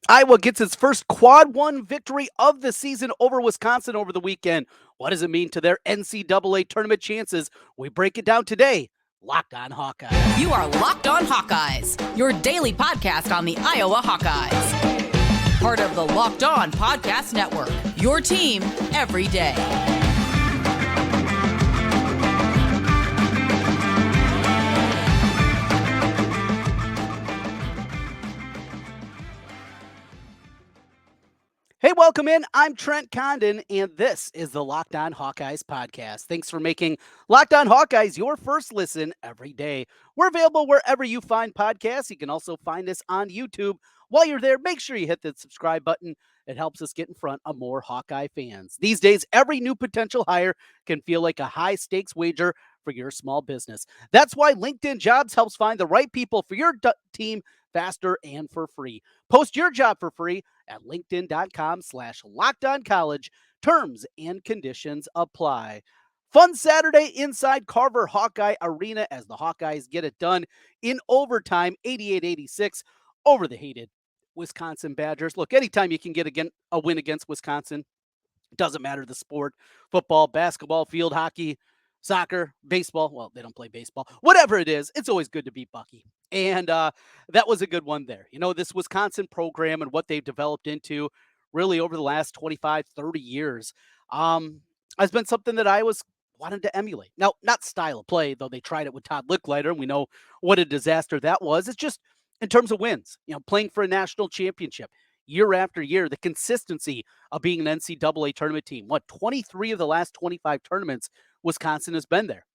Iowa gets its first quad one victory of the season over Wisconsin over the weekend. What does it mean to their NCAA tournament chances? We break it down today. Locked on Hawkeyes. You are Locked On Hawkeyes, your daily podcast on the Iowa Hawkeyes. Part of the Locked On Podcast Network, your team every day. Hey, welcome in. I'm Trent Condon, and this is the Locked On Hawkeyes podcast. Thanks for making Locked On Hawkeyes your first listen every day. We're available wherever you find podcasts. You can also find us on YouTube. While you're there, make sure you hit the subscribe button. It helps us get in front of more Hawkeye fans. These days, every new potential hire can feel like a high-stakes wager for your small business. That's why LinkedIn Jobs helps find the right people for your team faster and for free. Post your job for free at linkedin.com/lockedoncollege. Terms and conditions apply. Fun Saturday inside Carver Hawkeye Arena as the Hawkeyes get it done in overtime, 88-86 over the hated Wisconsin Badgers. Look, anytime you can get a win against Wisconsin, doesn't matter the sport, football, basketball, field hockey, soccer, baseball. Well, they don't play baseball. Whatever it is, it's always good to beat Bucky. And that was a good one there. You know, this Wisconsin program and what they've developed into really over the last 25, 30 years has been something that I was wanted to emulate. Now, not style of play, though they tried it with Todd Licklider, and we know what a disaster that was. It's just in terms of wins, you know, playing for a national championship year after year, the consistency of being an NCAA tournament team. What, 23 of the last 25 tournaments Wisconsin has been there.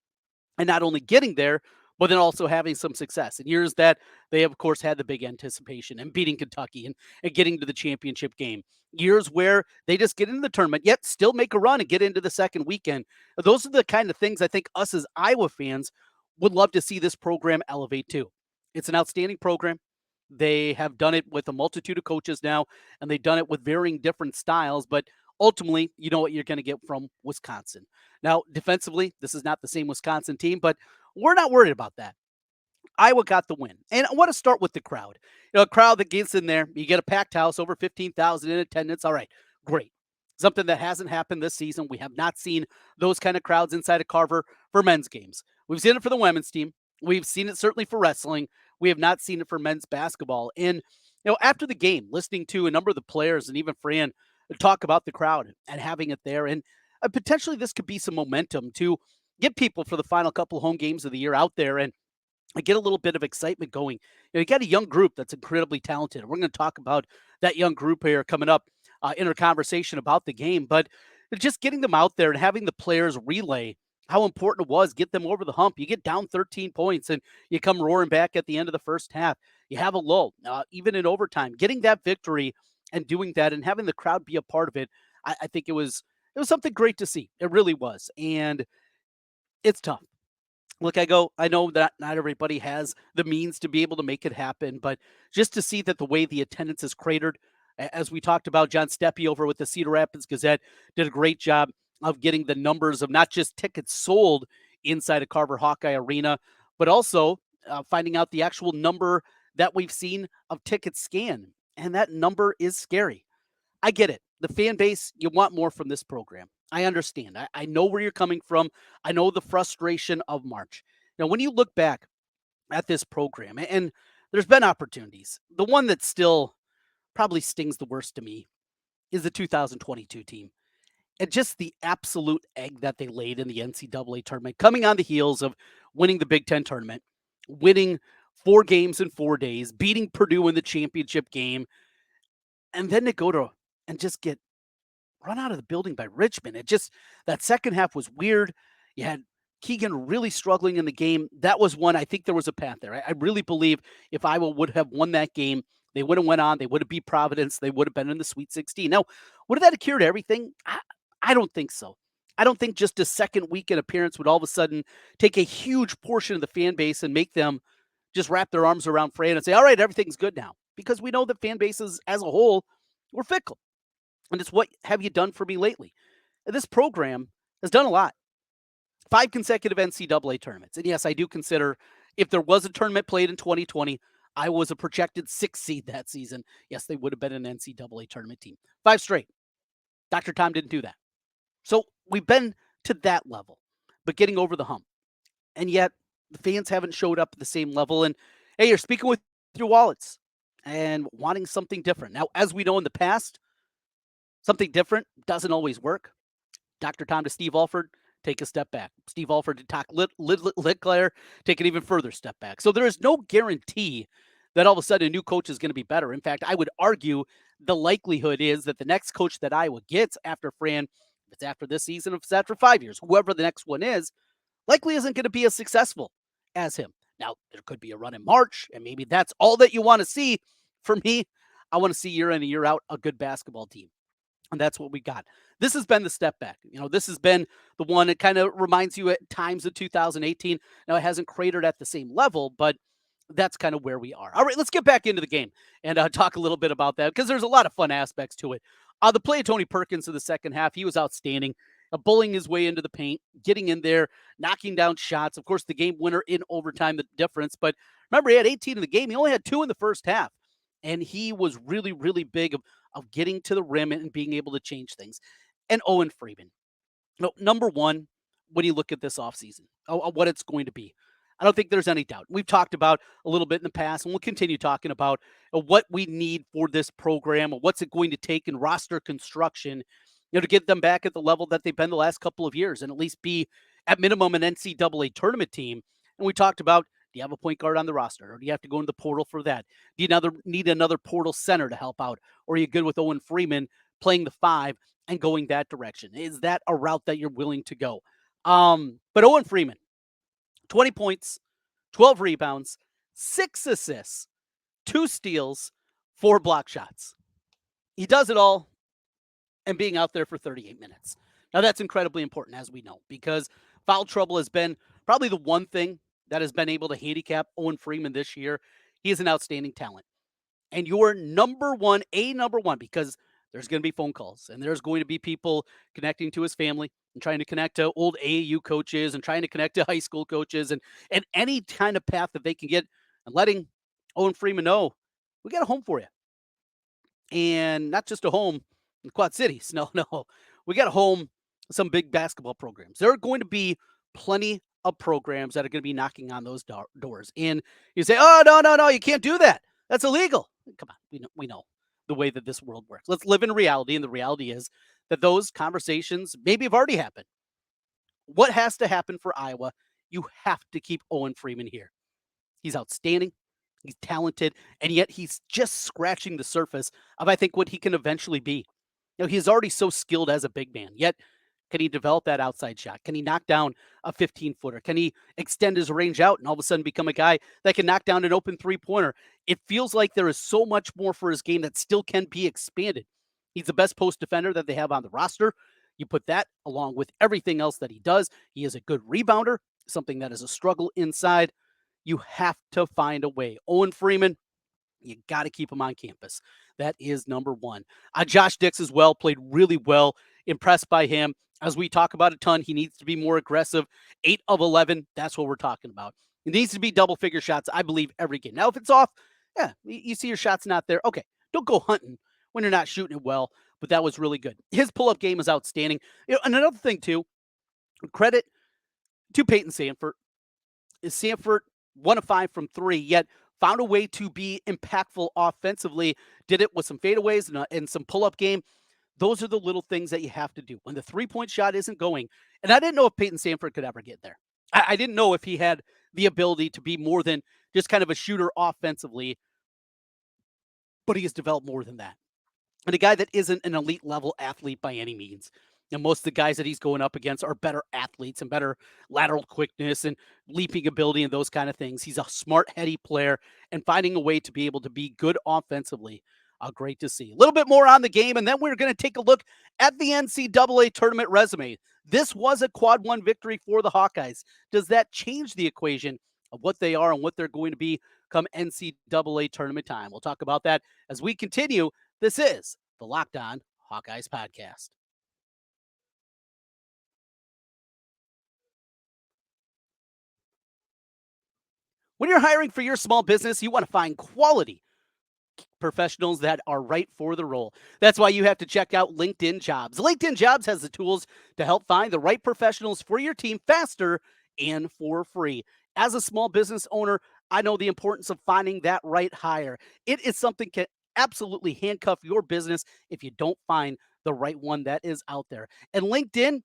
And not only getting there, but then also having some success. In years that they, of course, had the big anticipation and beating Kentucky and getting to the championship game. Years where they just get into the tournament, yet still make a run and get into the second weekend. Those are the kind of things I think us as Iowa fans would love to see this program elevate to. It's an outstanding program. They have done it with a multitude of coaches now, and they've done it with varying different styles, but ultimately, you know what you're going to get from Wisconsin. Now, defensively, this is not the same Wisconsin team, but we're not worried about that. Iowa got the win. And I want to start with the crowd. You know, a crowd that gets in there, you get a packed house, over 15,000 in attendance. All right, great. Something that hasn't happened this season. We have not seen those kind of crowds inside of Carver for men's games. We've seen it for the women's team. We've seen it certainly for wrestling. We have not seen it for men's basketball. And, you know, after the game, listening to a number of the players and even Fran talk about the crowd and having it there, and potentially this could be some momentum to get people for the final couple home games of the year out there and get a little bit of excitement going. You know, you got a young group that's incredibly talented. We're going to talk about that young group here coming up in our conversation about the game, but just getting them out there and having the players relay how important it was, get them over the hump. You get down 13 points and you come roaring back at the end of the first half. You have a lull, even in overtime. Getting that victory and doing that and having the crowd be a part of it, I think it was something great to see. It really was. And it's tough. Look, I know that not everybody has the means to be able to make it happen, but just to see that the way the attendance is cratered, as we talked about, John Steppe over with the Cedar Rapids Gazette did a great job of getting the numbers of not just tickets sold inside of Carver Hawkeye Arena, but also finding out the actual number that we've seen of tickets scanned. And that number is scary. I get it. The fan base, you want more from this program. I understand. I know where you're coming from. I know the frustration of March. Now, when you look back at this program, and there's been opportunities, the one that still probably stings the worst to me is the 2022 team. And just the absolute egg that they laid in the NCAA tournament, coming on the heels of winning the Big Ten tournament, winning 4 games in 4 days, beating Purdue in the championship game, and then to go to and just get run out of the building by Richmond. That second half was weird. You had Keegan really struggling in the game. That was one, I think there was a path there. I really believe if Iowa would have won that game, they would have went on. They would have beat Providence. They would have been in the Sweet 16. Now, would that have cured everything? I don't think so. I don't think just a second weekend appearance would all of a sudden take a huge portion of the fan base and make them just wrap their arms around Fran and say, all right, everything's good now. Because we know that fan bases as a whole were fickle. And it's what have you done for me lately? And this program has done a lot. 5 consecutive NCAA tournaments. And yes, I do consider if there was a tournament played in 2020, I was a projected 6th seed that season. Yes, they would have been an NCAA tournament team. 5 straight. Dr. Tom didn't do that. So we've been to that level, but getting over the hump. And yet the fans haven't showed up at the same level. And hey, you're speaking with your wallets and wanting something different. Now, as we know in the past, something different doesn't always work. Dr. Tom to Steve Alford, take a step back. Steve Alford to Doc Littler, take an even further step back. So there is no guarantee that all of a sudden a new coach is going to be better. In fact, I would argue the likelihood is that the next coach that Iowa gets after Fran, if it's after this season, if it's after 5 years, whoever the next one is, likely isn't going to be as successful as him. Now, there could be a run in March, and maybe that's all that you want to see. For me, I want to see year in and year out a good basketball team. And that's what we got. This has been the step back. This has been the one that kind of reminds you at times of 2018. Now, it hasn't cratered at the same level, but that's kind of where we are. All right, let's get back into the game and talk a little bit about that because there's a lot of fun aspects to it. The play of Tony Perkins in the second half, he was outstanding, bullying his way into the paint, getting in there, knocking down shots. Of course, the game winner in overtime, the difference. But remember, he had 18 in the game. He only had 2 in the first half. And he was really, really big of getting to the rim and being able to change things. And Owen Freeman. Number one, when you look at this offseason, what it's going to be, I don't think there's any doubt. We've talked about a little bit in the past, and we'll continue talking about what we need for this program, or what's it going to take in roster construction, to get them back at the level that they've been the last couple of years and at least be, at minimum, an NCAA tournament team. And we talked about, do you have a point guard on the roster, or do you have to go into the portal for that? Do you need another portal center to help out, or are you good with Owen Freeman playing the 5 and going that direction? Is that a route that you're willing to go? But Owen Freeman, 20 points, 12 rebounds, 6 assists, 2 steals, 4 block shots. He does it all and being out there for 38 minutes. Now, that's incredibly important, as we know, because foul trouble has been probably the one thing that has been able to handicap Owen Freeman this year. He is an outstanding talent. And your number one, because there's going to be phone calls and there's going to be people connecting to his family and trying to connect to old AAU coaches and trying to connect to high school coaches and any kind of path that they can get, and letting Owen Freeman know, we got a home for you. And not just a home in Quad Cities. No. We got a home, some big basketball programs. There are going to be plenty of programs that are going to be knocking on those doors. And you say, oh, no, you can't do that. That's illegal. Come on, we know the way that this world works. Let's live in reality, and the reality is that those conversations maybe have already happened. What has to happen for Iowa? You have to keep Owen Freeman here. He's outstanding. He's talented, and yet he's just scratching the surface of, I think, what he can eventually be. He's already so skilled as a big man, yet can he develop that outside shot? Can he knock down a 15-footer? Can he extend his range out and all of a sudden become a guy that can knock down an open three-pointer? It feels like there is so much more for his game that still can be expanded. He's the best post defender that they have on the roster. You put that along with everything else that he does. He is a good rebounder, something that is a struggle inside. You have to find a way. Owen Freeman, you got to keep him on campus. That is number one. Josh Dix as well played really well. Impressed by him. As we talk about a ton, he needs to be more aggressive. 8 of 11, that's what we're talking about. It needs to be double-figure shots, I believe, every game. Now, if it's off, yeah, you see your shot's not there. Okay, don't go hunting when you're not shooting it well, but that was really good. His pull-up game is outstanding. And another thing, too, credit to Peyton Sanford. Sanford 1 of 5 from 3, yet found a way to be impactful offensively. Did it with some fadeaways and some pull-up game. Those are the little things that you have to do when the three-point shot isn't going. And I didn't know if Peyton Sanford could ever get there. I didn't know if he had the ability to be more than just kind of a shooter offensively, but he has developed more than that. And a guy that isn't an elite level athlete by any means. And most of the guys that he's going up against are better athletes and better lateral quickness and leaping ability and those kind of things. He's a smart, heady player and finding a way to be able to be good offensively. Great to see. A little bit more on the game, and then we're going to take a look at the NCAA tournament resume. This was a quad 1 victory for the Hawkeyes. Does that change the equation of what they are and what they're going to be come NCAA tournament time? We'll talk about that as we continue. This is the Locked On Hawkeyes Podcast. When you're hiring for your small business, you want to find quality professionals that are right for the role. That's why you have to check out LinkedIn Jobs. LinkedIn Jobs has the tools to help find the right professionals for your team faster and for free. As a small business owner, I know the importance of finding that right hire. It is something that can absolutely handcuff your business if you don't find the right one that is out there. And LinkedIn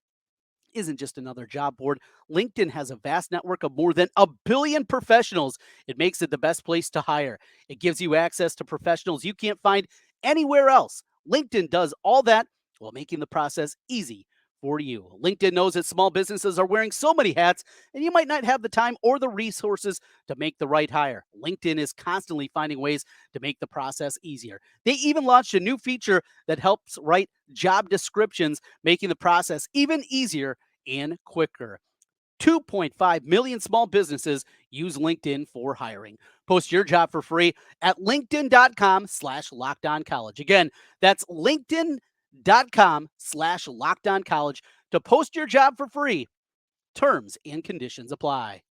isn't just another job board. LinkedIn has a vast network of more than a billion professionals. It makes it the best place to hire. It gives you access to professionals you can't find anywhere else. LinkedIn does all that while making the process easy for you. LinkedIn knows that small businesses are wearing so many hats, and you might not have the time or the resources to make the right hire. LinkedIn is constantly finding ways to make the process easier. They even launched a new feature that helps write job descriptions, making the process even easier and quicker. 2.5 million small businesses use LinkedIn for hiring. Post your job for free at linkedin.com/lockedoncollege. Again, that's linkedin.com/lockedoncollege to post your job for free. Terms and conditions apply.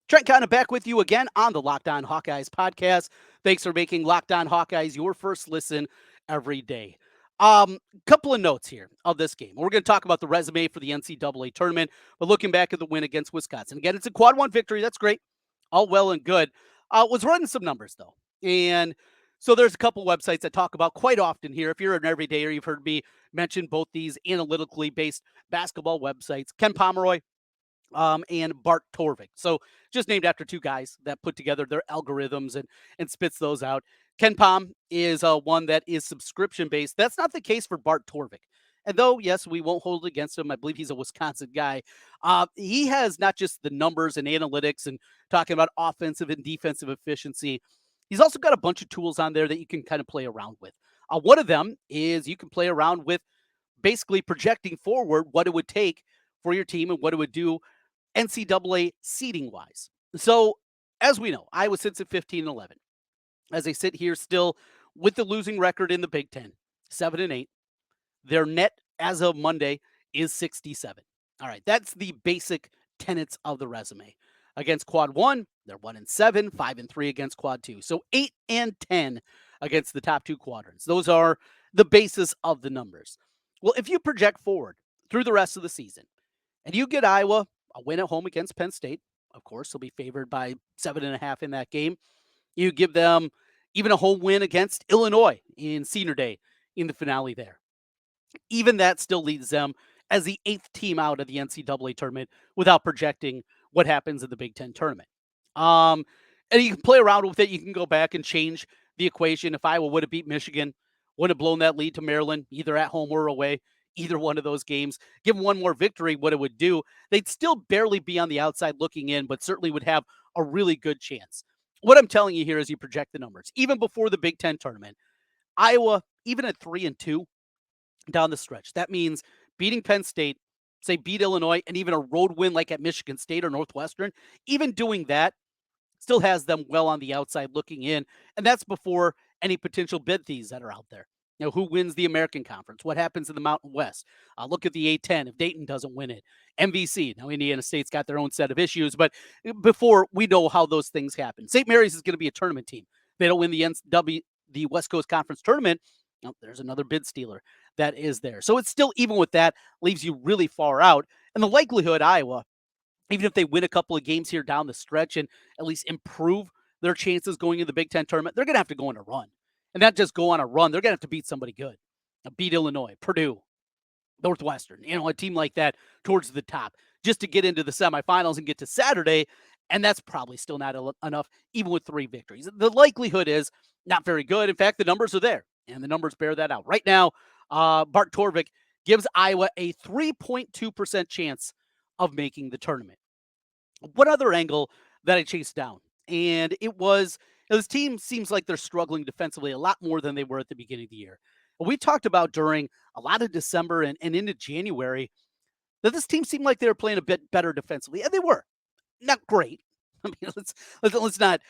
Trent Condon back with you again on the Locked On Hawkeyes podcast. Thanks for making Locked On Hawkeyes your first listen every day. Couple of notes here of this game. We're going to talk about the resume for the NCAA tournament, but looking back at the win against Wisconsin. Again, it's a quad one victory. That's great. All well and good. Was running some numbers though. And so there's a couple websites I talk about quite often here. If you're an everydayer, you've heard me mention both these analytically based basketball websites, Ken Pomeroy and Bart Torvik. So just named after two guys that put together their algorithms and spits those out. Ken Pom is one that is subscription based. That's not the case for Bart Torvik. And though, yes, we won't hold it against him. I believe he's a Wisconsin guy. He has not just the numbers and analytics and talking about offensive and defensive efficiency. He's also got a bunch of tools on there that you can kind of play around with. One of them is you can play around with basically projecting forward what it would take for your team and what it would do NCAA seeding wise. So, as we know, Iowa sits at 15-11. As they sit here still with the losing record in the Big Ten, 7-8. Their net as of Monday is 67. All right, that's the basic tenets of the resume. Against quad one, they're 1-7, 5-3 against quad two. So 8-10 against the top two quadrants. Those are the basis of the numbers. Well, if you project forward through the rest of the season and you get Iowa a win at home against Penn State, of course, they'll be favored by 7.5 in that game. You give them even a home win against Illinois in Senior Day in the finale there. Even that still leads them as the 8th team out of the NCAA tournament without projecting what happens in the Big Ten tournament. And you can play around with it. You can go back and change the equation. If Iowa would have beat Michigan, would have blown that lead to Maryland, either at home or away, either one of those games, give them one more victory, what it would do, they'd still barely be on the outside looking in, but certainly would have a really good chance. What I'm telling you here is you project the numbers. Even before the Big Ten tournament, Iowa, even at 3-2 down the stretch, that means beating Penn State, say beat Illinois, and even a road win like at Michigan State or Northwestern, even doing that still has them well on the outside looking in. And that's before any potential bid thieves that are out there. You know, who wins the American Conference? What happens in the Mountain West? Look at the A-10 if Dayton doesn't win it. MVC. Now, Indiana State's got their own set of issues, but before we know how those things happen. St. Mary's is going to be a tournament team. They don't win the West Coast Conference tournament. Oh, there's another bid stealer that is there. So it's still, even with that, leaves you really far out. And the likelihood Iowa, even if they win a couple of games here down the stretch and at least improve their chances going into the Big Ten tournament, they're going to have to go on a run. And not just go on a run, they're going to have to beat somebody good. Beat Illinois, Purdue, Northwestern, a team like that towards the top just to get into the semifinals and get to Saturday. And that's probably still not enough, even with 3 victories. The likelihood is not very good. In fact, the numbers are there, and the numbers bear that out. Right now, Bart Torvik gives Iowa a 3.2% chance of making the tournament. One other angle that I chased down, and it was, this team seems like they're struggling defensively a lot more than they were at the beginning of the year. We talked about during a lot of December and into January that this team seemed like they were playing a bit better defensively, and they were. Not great. I mean, let's not,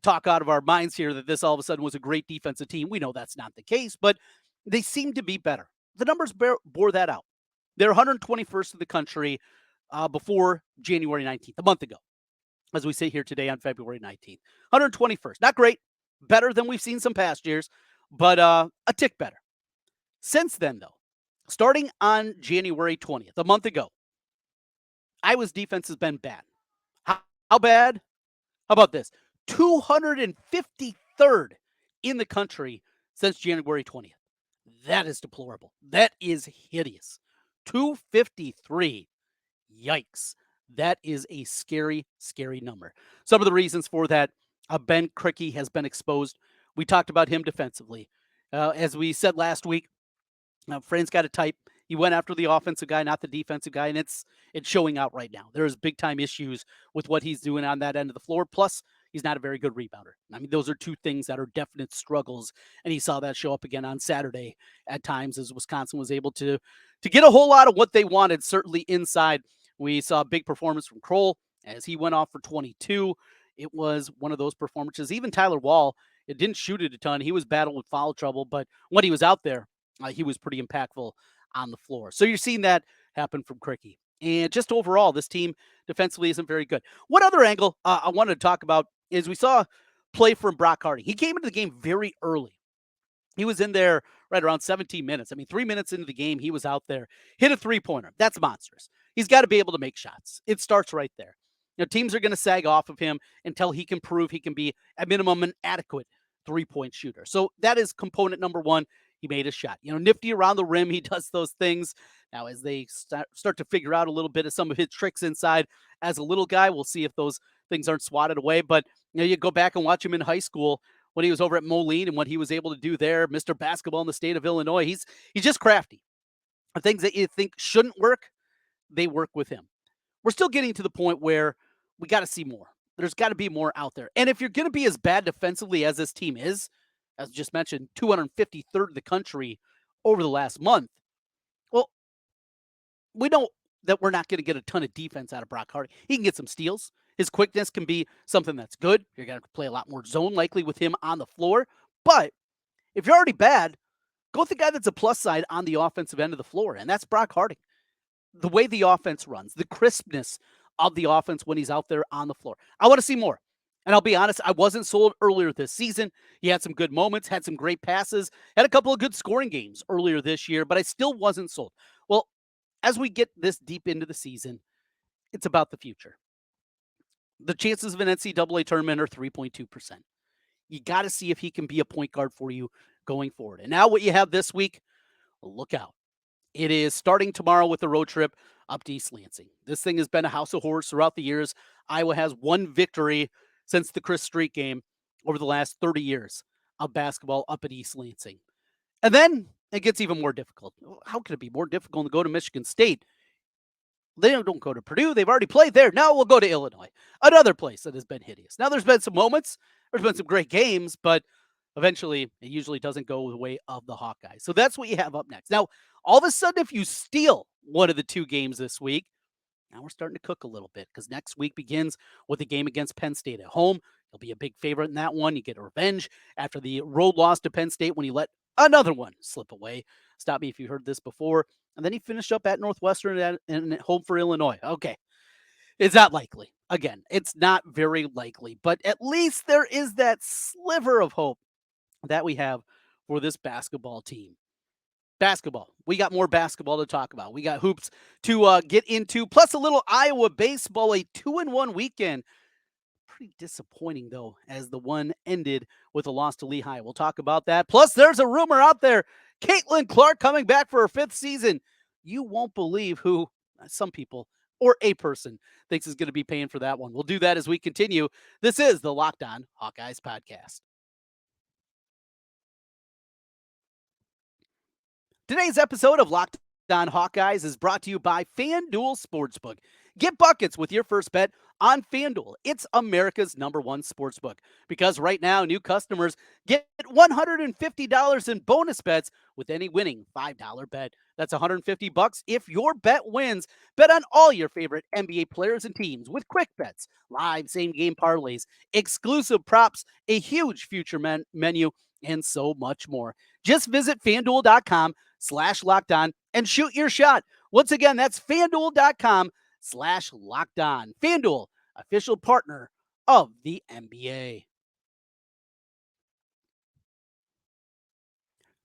talk out of our minds here that this all of a sudden was a great defensive team. We know that's not the case, but they seem to be better. The numbers bore that out. They're 121st in the country before January 19th, a month ago, as we sit here today on February 19th. 121st. Not great. Better than we've seen some past years, but a tick better. Since then, though, starting on January 20th, a month ago, Iowa's defense has been bad. How bad? How about this? 253rd in the country since January 20th. That is deplorable. That is hideous. 253. Yikes. That is a scary, scary number. Some of the reasons for that, Ben Krikke has been exposed. We talked about him defensively. As we said last week, Fran's got a type. He went after the offensive guy, not the defensive guy, and it's showing out right now. There's big time issues with what he's doing on that end of the floor. Plus, he's not a very good rebounder. I mean, those are two things that are definite struggles, and he saw that show up again on Saturday at times as Wisconsin was able to get a whole lot of what they wanted, certainly inside. We saw a big performance from Kroll as he went off for 22. It was one of those performances. Even Tyler Wall, it didn't shoot it a ton. He was battling with foul trouble, but when he was out there, he was pretty impactful on the floor. So you're seeing that happen from Krikke. And just overall, this team defensively isn't very good. One other angle I wanted to talk about is we saw play from Brock Harding. He came into the game very early. He was in there right around 17 minutes. I mean, 3 minutes into the game, he was out there, hit a three-pointer. That's monstrous. He's got to be able to make shots. It starts right there. You know, teams are going to sag off of him until he can prove he can be, at minimum, an adequate three-point shooter. So that is component number one. He made a shot. You know, nifty around the rim. He does those things. Now, as they start to figure out a little bit of some of his tricks inside as a little guy, we'll see if those things aren't swatted away. But, you know, you go back and watch him in high school when he was over at Moline and what he was able to do there, Mr. Basketball in the state of Illinois. He's just crafty. The things that you think shouldn't work, they work with him. We're still getting to the point where we got to see more. There's got to be more out there. And if you're going to be as bad defensively as this team is, as just mentioned, 253rd in the country over the last month, well, we know that we're not going to get a ton of defense out of Brock Harding. He can get some steals. His quickness can be something that's good. You're going to play a lot more zone likely with him on the floor. But if you're already bad, go with the guy that's a plus side on the offensive end of the floor, and that's Brock Harding. The way the offense runs, the crispness of the offense when he's out there on the floor. I want to see more. And I'll be honest, I wasn't sold earlier this season. He had some good moments, had some great passes, had a couple of good scoring games earlier this year, but I still wasn't sold. Well, as we get this deep into the season, it's about the future. The chances of an NCAA tournament are 3.2%. You got to see if he can be a point guard for you going forward. And now what you have this week, look out. It is starting tomorrow with a road trip up to East Lansing. This thing has been a house of horrors throughout the years. Iowa has one victory since the Chris Street game over the last 30 years of basketball up at East Lansing. And then it gets even more difficult. How could it be more difficult to go to Michigan State? They don't go to Purdue. They've already played there. Now we'll go to Illinois, another place that has been hideous. Now there's been some moments. There's been some great games, but eventually it usually doesn't go the way of the Hawkeyes. So that's what you have up next. Now, all of a sudden, if you steal one of the two games this week, now we're starting to cook a little bit because next week begins with a game against Penn State at home. You'll be a big favorite in that one. You get a revenge after the road loss to Penn State when you let another one slip away. Stop me if you heard this before. And then he finished up at Northwestern and at home for Illinois. Okay. It's not likely. Again, it's not very likely, but at least there is that sliver of hope that we have for this basketball team. Basketball. We got more basketball to talk about. We got hoops to get into, plus a little Iowa baseball, a 2-1 weekend. Pretty disappointing, though, as the one ended with a loss to Lehigh. We'll talk about that. Plus, there's a rumor out there. Caitlin Clark coming back for her 5th season. You won't believe who some people or a person thinks is going to be paying for that one. We'll do that as we continue. This is the Locked On Hawkeyes Podcast. Today's episode of Locked On Hawkeyes is brought to you by FanDuel Sportsbook. Get buckets with your first bet on FanDuel. It's America's #1 sportsbook because right now new customers get $150 in bonus bets with any winning $5 bet. That's $150 if your bet wins. Bet on all your favorite NBA players and teams with quick bets, live same-game parlays, exclusive props, a huge future menu, and so much more. Just visit FanDuel.com/LockedOn and shoot your shot. Once again, that's FanDuel.com/LockedOn. FanDuel.com/lockedon. FanDuel, official partner of the NBA.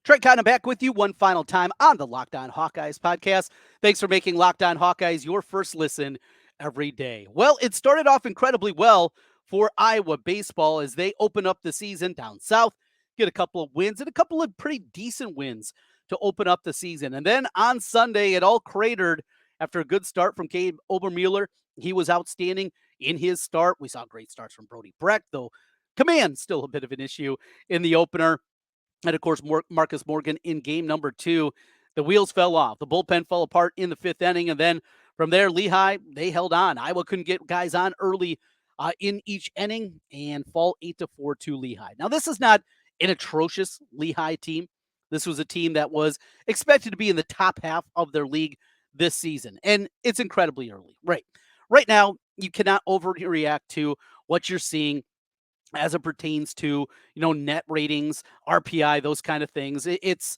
Trent Condon back with you one final time on the Locked On Hawkeyes podcast. Thanks for making Locked On Hawkeyes your first listen every day. Well, it started off incredibly well for Iowa baseball as they open up the season down south, get a couple of wins and a couple of pretty decent wins to open up the season. And then on Sunday, it all cratered after a good start from Gabe Obermueller. He was outstanding in his start. We saw great starts from Brody Brecht, though command still a bit of an issue in the opener. And, of course, Marcus Morgan in game number 2. The wheels fell off. The bullpen fell apart in the 5th inning. And then from there, Lehigh, they held on. Iowa couldn't get guys on early in each inning and fall 8-4 to Lehigh. Now, this is not an atrocious Lehigh team. This was a team that was expected to be in the top half of their league this season. And it's incredibly early. Right now, you cannot overreact to what you're seeing as it pertains to, net ratings, RPI, those kind of things. It's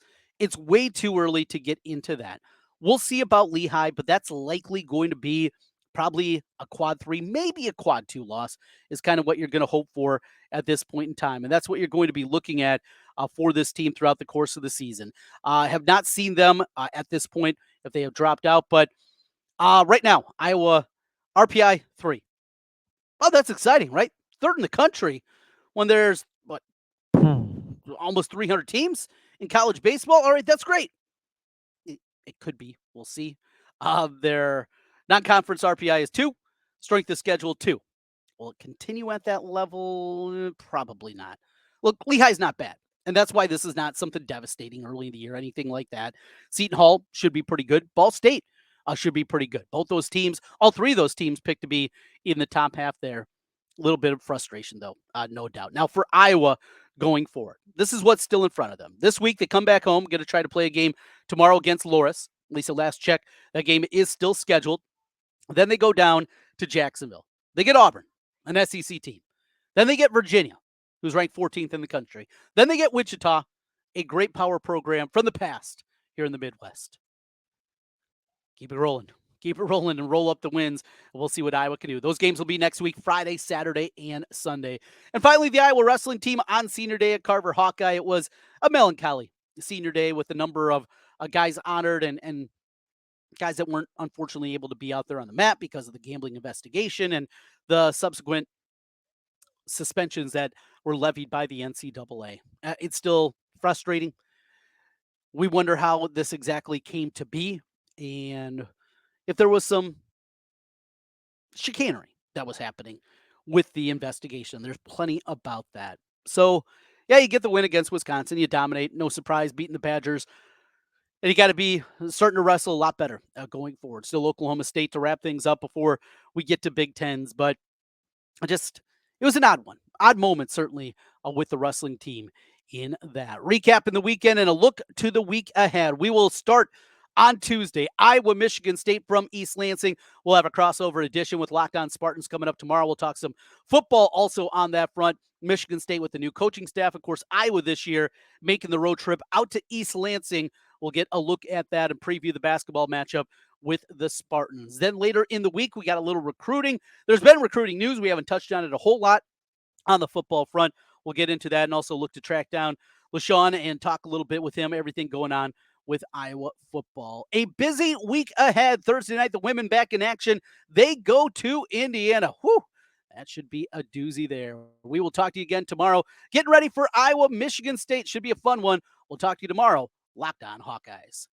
way too early to get into that. We'll see about Lehigh, but that's likely going to be probably a quad 3, maybe a quad 2 loss is kind of what you're going to hope for at this point in time. And that's what you're going to be looking at for this team throughout the course of the season. Have not seen them at this point if they have dropped out, but right now, Iowa RPI 3. Oh, that's exciting, right? Third in the country when there's almost 300 teams in college baseball. All right, that's great. It could be. We'll see. Their non-conference RPI is 2. Strength of schedule 2. Will it continue at that level? Probably not. Look, Lehigh's not bad. And that's why this is not something devastating early in the year, anything like that. Seton Hall should be pretty good. Ball State should be pretty good. Both those teams, all 3 of those teams picked to be in the top half there. A little bit of frustration, though, no doubt. Now, for Iowa going forward, this is what's still in front of them. This week, they come back home, going to try to play a game tomorrow against Loras. At least the last check, that game is still scheduled. Then they go down to Jacksonville. They get Auburn, an SEC team. Then they get Virginia, who's ranked 14th in the country. Then they get Wichita, a great power program from the past here in the Midwest. Keep it rolling. Keep it rolling and roll up the wins. We'll see what Iowa can do. Those games will be next week, Friday, Saturday, and Sunday. And finally, the Iowa wrestling team on senior day at Carver Hawkeye. It was a melancholy senior day with a number of guys honored and guys that weren't unfortunately able to be out there on the mat because of the gambling investigation and the subsequent suspensions that were levied by the NCAA. It's still frustrating. We wonder how this exactly came to be and if there was some chicanery that was happening with the investigation. There's plenty about that. So, yeah, you get the win against Wisconsin. You dominate. No surprise, beating the Badgers. And you got to be starting to wrestle a lot better going forward. Still Oklahoma State to wrap things up before we get to Big Tens. But it was an odd one. Odd moment, certainly, with the wrestling team in that. Recapping the weekend and a look to the week ahead. We will start on Tuesday, Iowa, Michigan State from East Lansing. We'll have a crossover edition with Locked On Spartans coming up tomorrow. We'll talk some football also on that front. Michigan State with the new coaching staff. Of course, Iowa this year making the road trip out to East Lansing. We'll get a look at that and preview the basketball matchup with the Spartans. Then later in the week, we got a little recruiting. There's been recruiting news. We haven't touched on it a whole lot on the football front. We'll get into that and also look to track down LaShawn and talk a little bit with him, everything going on with Iowa football. A busy week ahead. Thursday night, the women back in action. They go to Indiana. Whew, that should be a doozy there. We will talk to you again tomorrow. Getting ready for Iowa, Michigan State. Should be a fun one. We'll talk to you tomorrow. Locked On Hawkeyes.